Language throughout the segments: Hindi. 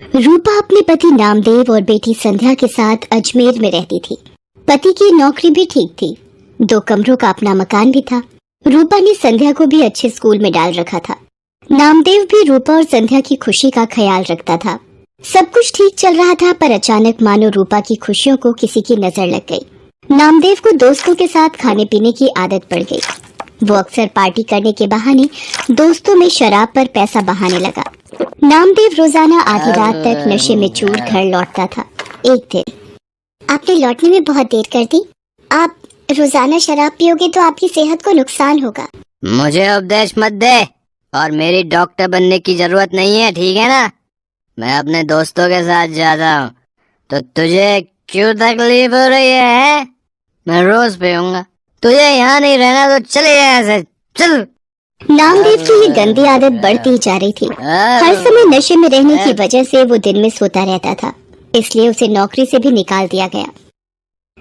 रूपा अपने पति नामदेव और बेटी संध्या के साथ अजमेर में रहती थी। पति की नौकरी भी ठीक थी, 2 कमरों का अपना मकान भी था। रूपा ने संध्या को भी अच्छे स्कूल में डाल रखा था। नामदेव भी रूपा और संध्या की खुशी का ख्याल रखता था। सब कुछ ठीक चल रहा था, पर अचानक मानो रूपा की खुशियों को किसी की नजर लग गई। नामदेव को दोस्तों के साथ खाने पीने की आदत पड़ गई। वो अक्सर पार्टी करने के बहाने दोस्तों में शराब पर पैसा बहाने लगा। नामदेव रोजाना आधी रात तक नशे में चूर घर लौटता था। एक दिन, आपने लौटने में बहुत देर कर दी। आप रोजाना शराब पियोगे तो आपकी सेहत को नुकसान होगा। मुझे उपदेश मत दे, और मेरी डॉक्टर बनने की जरूरत नहीं है, ठीक है ना? मैं अपने दोस्तों के साथ जाता हूँ, तो तुझे क्यों तकलीफ हो रही है? मैं रोज पीऊंगा। तुझे यहाँ नहीं रहना तो चले यहाँ से, चल। नामदेव की ये गंदी आदत बढ़ती जा रही थी। हर समय नशे में रहने की वजह से वो दिन में सोता रहता था, इसलिए उसे नौकरी से भी निकाल दिया गया।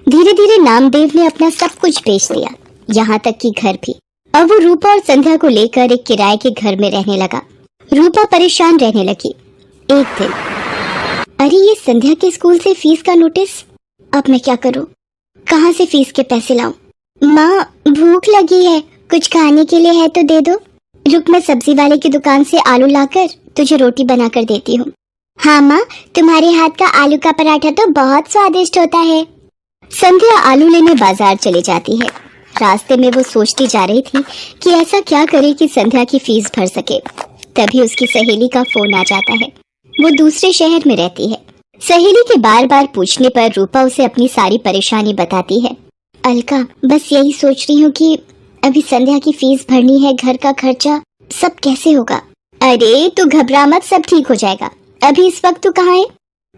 धीरे धीरे नामदेव ने अपना सब कुछ बेच दिया, यहाँ तक कि घर भी। अब वो रूपा और संध्या को लेकर एक किराए के घर में रहने लगा। रूपा परेशान रहने लगी। एक दिन, अरे ये संध्या के स्कूल से फीस का नोटिस। अब मैं क्या करूं? कहाँ से फीस के पैसे लाऊं? माँ, भूख लगी है, कुछ खाने के लिए है तो दे दो। रुक, मैं सब्जी वाले की दुकान से आलू लाकर तुझे रोटी बनाकर देती हूँ। हाँ माँ, तुम्हारे हाथ का आलू का पराठा तो बहुत स्वादिष्ट होता है। संध्या आलू लेने बाजार चली जाती है। रास्ते में वो सोचती जा रही थी कि ऐसा क्या करे कि संध्या की फीस भर सके। तभी उसकी सहेली का फोन आ जाता है। वो दूसरे शहर में रहती है। सहेली के बार बार पूछने पर रूपा उसे अपनी सारी परेशानी बताती है। अलका, बस यही सोच रही हूँ कि अभी संध्या की फीस भरनी है, घर का खर्चा, सब कैसे होगा। अरे तू घबरा मत, सब ठीक हो जाएगा। अभी इस वक्त तू कहाँ है?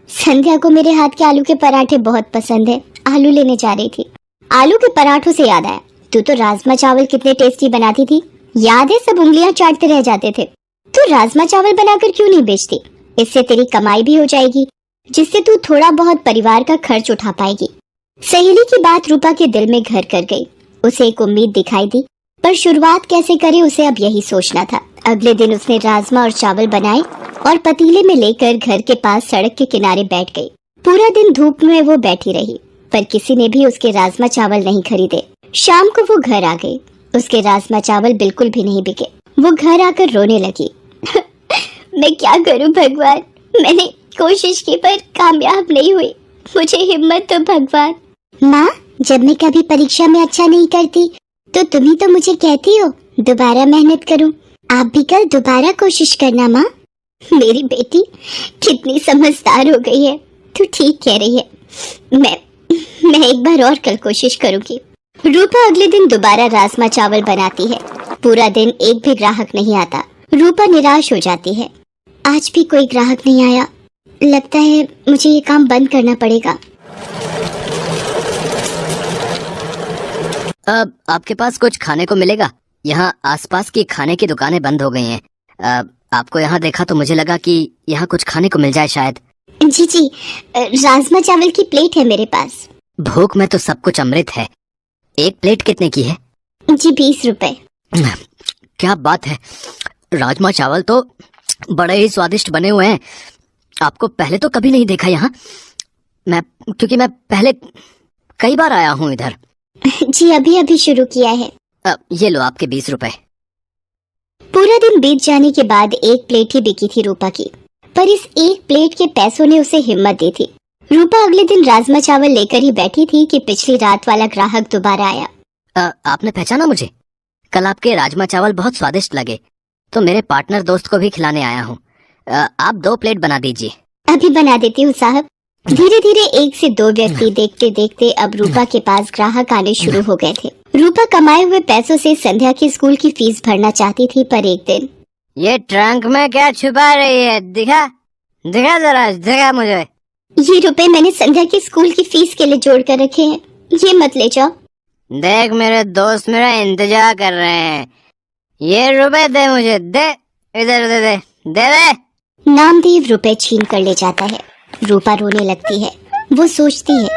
संध्या को मेरे हाथ के आलू के पराठे बहुत पसंद है, आलू लेने जा रही थी। आलू के पराठों से याद आया, तू तो राजमा चावल कितने टेस्टी बनाती थी, याद है? सब उंगलियां चाटते रह जाते थे। तू राजमा चावल बनाकर क्यों नहीं बेचती? इससे तेरी कमाई भी हो जाएगी, जिससे तू थोड़ा बहुत परिवार का खर्च उठा पाएगी। सहेली की बात रूपा के दिल में घर कर गई। उसे एक उम्मीद दिखाई दी, पर शुरुआत कैसे करे उसे अब यही सोचना था। अगले दिन उसने राजमा और चावल बनाए और पतीले में लेकर घर के पास सड़क के किनारे बैठ गई। पूरा दिन धूप में वो बैठी रही, पर किसी ने भी उसके राजमा चावल नहीं खरीदे। शाम को वो घर आ गई। उसके राजमा चावल बिल्कुल भी नहीं बिके। वो घर आकर रोने लगी। मैं क्या करूं भगवान, मैंने कोशिश की पर कामयाब नहीं हुई, मुझे हिम्मत दो भगवान। माँ, जब मैं कभी परीक्षा में अच्छा नहीं करती तो तुम ही तो मुझे कहती हो दोबारा मेहनत करूं। आप भी कल दोबारा कोशिश करना माँ। मेरी बेटी कितनी समझदार हो गई है, तू ठीक कह रही है। मैं एक बार और कल कोशिश करूंगी। रूपा अगले दिन दोबारा राजमा चावल बनाती है। पूरा दिन एक भी ग्राहक नहीं आता। रूपा निराश हो जाती है। आज भी कोई ग्राहक नहीं आया, लगता है मुझे ये काम बंद करना पड़ेगा। अब आपके पास कुछ खाने को मिलेगा? यहाँ आसपास की खाने की दुकानें बंद हो गई हैं। आपको यहाँ देखा तो मुझे लगा कि यहाँ कुछ खाने को मिल जाए शायद। जी, राजमा चावल की प्लेट है मेरे पास। भूख में तो सब कुछ अमृत है। एक प्लेट कितने की है? जी 20 रुपए। क्या बात है, राजमा चावल तो बड़े ही स्वादिष्ट बने हुए हैं। आपको पहले तो कभी नहीं देखा यहाँ, क्योंकि मैं पहले कई बार आया हूँ इधर। जी अभी शुरू किया है। ये लो आपके 20 रुपए। पूरा दिन बीत जाने के बाद एक प्लेट ही बिकी थी रूपा की, पर इस एक प्लेट के पैसों ने उसे हिम्मत दी थी। रूपा अगले दिन राजमा चावल लेकर ही बैठी थी कि पिछली रात वाला ग्राहक दोबारा आया। आपने पहचाना मुझे? कल आपके राजमा चावल बहुत स्वादिष्ट लगे, तो मेरे पार्टनर दोस्त को भी खिलाने आया हूँ। आप 2 प्लेट बना दीजिए। अभी बना देती हूँ साहब। धीरे धीरे 1 से 2 व्यक्ति देखते देखते अब रूपा के पास ग्राहक आने शुरू हो गए थे। रूपा कमाए हुए पैसों से संध्या की स्कूल की फीस भरना चाहती थी, पर एक दिन, ये ट्रंक में क्या छुपा रही है? दिखा जरा, दिखा मुझे। ये रुपए मैंने संध्या की स्कूल की फीस के लिए जोड़ कर रखे हैं, ये मत ले जाओ। देख, मेरे दोस्त मेरा इंतजार कर रहे हैं, ये रुपए दे मुझे, दे इधर, दे। नामदेव रुपए छीन कर ले जाता है। रूपा रोने लगती है। वो सोचती है,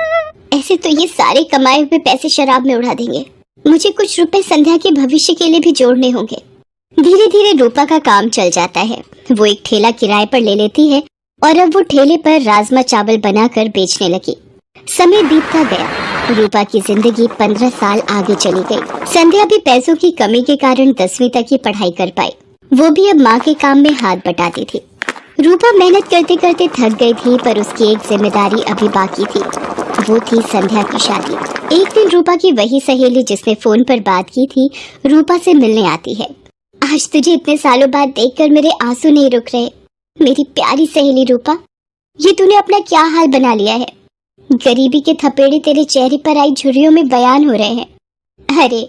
ऐसे तो ये सारे कमाए हुए पैसे शराब में उड़ा देंगे, मुझे कुछ रुपए संध्या के भविष्य के लिए भी जोड़ने होंगे। धीरे धीरे रूपा का काम चल जाता है। वो एक ठेला किराए पर ले लेती है और अब वो ठेले पर राजमा चावल बनाकर बेचने लगी। समय बीतता गया। रूपा की जिंदगी 15 साल आगे चली गई। संध्या भी पैसों की कमी के कारण 10वीं तक की पढ़ाई कर पाई। वो भी अब माँ के काम में हाथ बटाती थी। रूपा मेहनत करते करते थक गई थी, पर उसकी एक जिम्मेदारी अभी बाकी थी। वो थी संध्या की शादी। एक दिन रूपा की वही सहेली जिसने फोन पर बात की थी, रूपा से मिलने आती है। आज तुझे इतने सालों बाद देखकर मेरे आंसू नहीं रुक रहे। मेरी प्यारी सहेली रूपा, ये तूने अपना क्या हाल बना लिया है। गरीबी के थपेड़े तेरे चेहरे पर आई झुर्रियों में बयान हो रहे हैं। अरे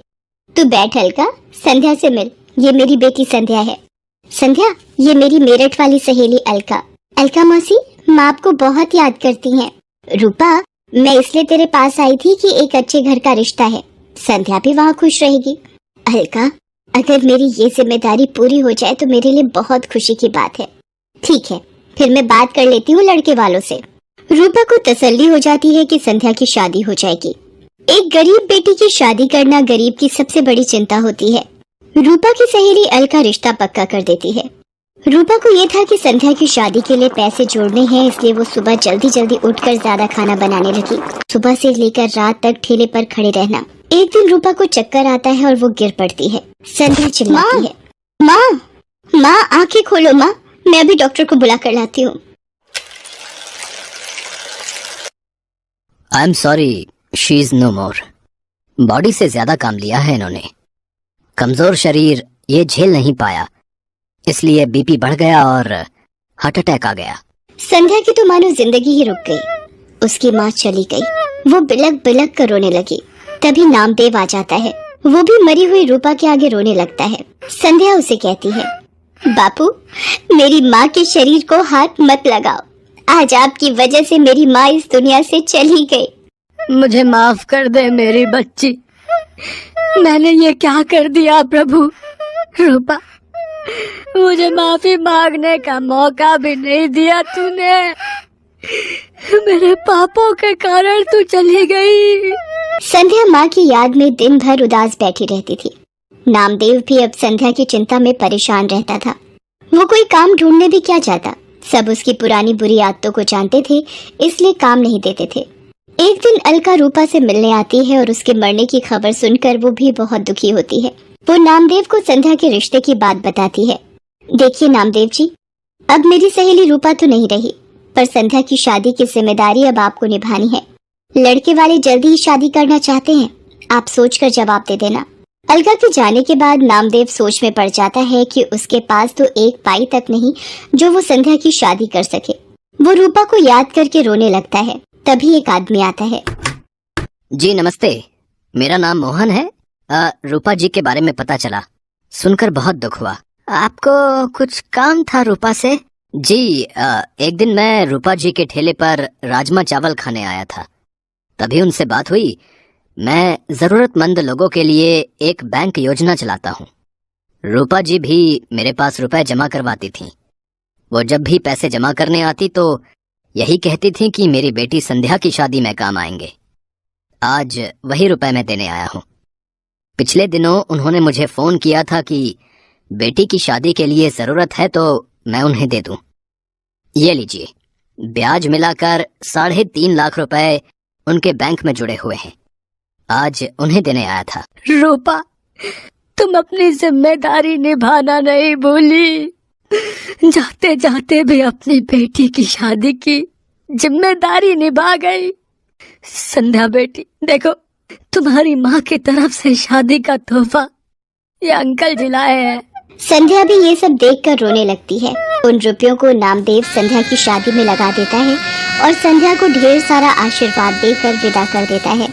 तू बैठ अलका, संध्या से मिल। ये मेरी बेटी संध्या है। संध्या, ये मेरी मेरठ वाली सहेली अलका। अलका मौसी, माँ आपको बहुत याद करती हैं। रूपा, मैं इसलिए तेरे पास आई थी कि एक अच्छे घर का रिश्ता है। संध्या भी वहाँ खुश रहेगी। अलका, अगर मेरी ये जिम्मेदारी पूरी हो जाए तो मेरे लिए बहुत खुशी की बात है। ठीक है, फिर मैं बात कर लेती हूँ लड़के वालों से। रूपा को तसल्ली हो जाती है कि संध्या की शादी हो जाएगी। एक गरीब बेटी की शादी करना गरीब की सबसे बड़ी चिंता होती है। रूपा की सहेली अलका रिश्ता पक्का कर देती है। रूपा को ये था कि संध्या की शादी के लिए पैसे जोड़ने हैं, इसलिए वो सुबह जल्दी जल्दी उठकर ज्यादा खाना बनाने लगी। सुबह से लेकर रात तक ठेले पर खड़े रहना। एक दिन रूपा को चक्कर आता है और वो गिर पड़ती है। संध्या चिल्लाती है, माँ माँ आंखें खोलो माँ, मैं अभी डॉक्टर को बुला कर लाती हूँ। I am sorry, she is no more. Body से ज्यादा काम लिया है इन्होंने। कमजोर शरीर ये झेल नहीं पाया, इसलिए बीपी बढ़ गया और हार्ट अटैक आ गया। संध्या की तो मानो जिंदगी ही रुक गई। उसकी माँ चली गई। वो बिलक बिलक कर रोने लगी। तभी नामदेव आ जाता है। वो भी मरी हुई रूपा के आगे रोने लगता है। संध्या उसे कहती है, बापू, मेरी माँ के शरीर को हाथ मत लगाओ। आज आपकी वजह से मेरी माँ इस दुनिया से चली गई। मुझे माफ कर दे मेरी बच्ची, मैंने ये क्या कर दिया प्रभु। रूपा, मुझे माफी मांगने का मौका भी नहीं दिया तूने। मेरे पापों के कारण तू चली गई। संध्या माँ की याद में दिन भर उदास बैठी रहती थी। नामदेव भी अब संध्या की चिंता में परेशान रहता था। वो कोई काम ढूंढने भी क्या जाता। सब उसकी पुरानी बुरी आदतों को जानते थे, इसलिए काम नहीं देते थे। एक दिन अलका रूपा से मिलने आती है और उसके मरने की खबर सुनकर वो भी बहुत दुखी होती है। वो नामदेव को संध्या के रिश्ते की बात बताती है। देखिए नामदेव जी, अब मेरी सहेली रूपा तो नहीं रही, पर संध्या की शादी की जिम्मेदारी अब आपको निभानी है। लड़के वाले जल्दी ही शादी करना चाहते हैं, आप सोचकर जवाब दे देना। अलका के जाने के बाद नामदेव सोच में पड़ जाता है कि उसके पास तो एक पाई तक नहीं जो वो संध्या की शादी कर सके। वो रूपा को याद करके रोने लगता है। तभी एक आदमी आता है। जी नमस्ते, मेरा नाम मोहन है। रूपा जी के बारे में पता चला, सुनकर बहुत दुख हुआ। आपको कुछ काम था रूपा से? जी, एक दिन मैं रूपा जी के ठेले पर राजमा चावल खाने आया था, तभी उनसे बात हुई। मैं जरूरतमंद लोगों के लिए एक बैंक योजना चलाता हूँ। रूपा जी भी मेरे पास रुपए जमा करवाती थीं। वो जब भी पैसे जमा करने आती तो यही कहती थी कि मेरी बेटी संध्या की शादी में काम आएंगे। आज वही रुपए मैं देने आया हूँ। पिछले दिनों उन्होंने मुझे फोन किया था कि बेटी की शादी के लिए जरूरत है तो मैं उन्हें दे दूं। ये लीजिए, ब्याज मिलाकर 3.5 लाख रुपए उनके बैंक में जुड़े हुए हैं। आज उन्हें देने आया था। रूपा, तुम अपनी जिम्मेदारी निभाना नहीं भूली। जाते जाते भी अपनी बेटी की शादी की जिम्मेदारी निभा गई। संध्या बेटी, देखो, तुम्हारी माँ की तरफ से शादी का तोहफा ये अंकल जी लाए हैं। संध्या भी ये सब देखकर रोने लगती है। उन रुपयों को नामदेव संध्या की शादी में लगा देता है और संध्या को ढेर सारा आशीर्वाद देकर विदा कर देता है।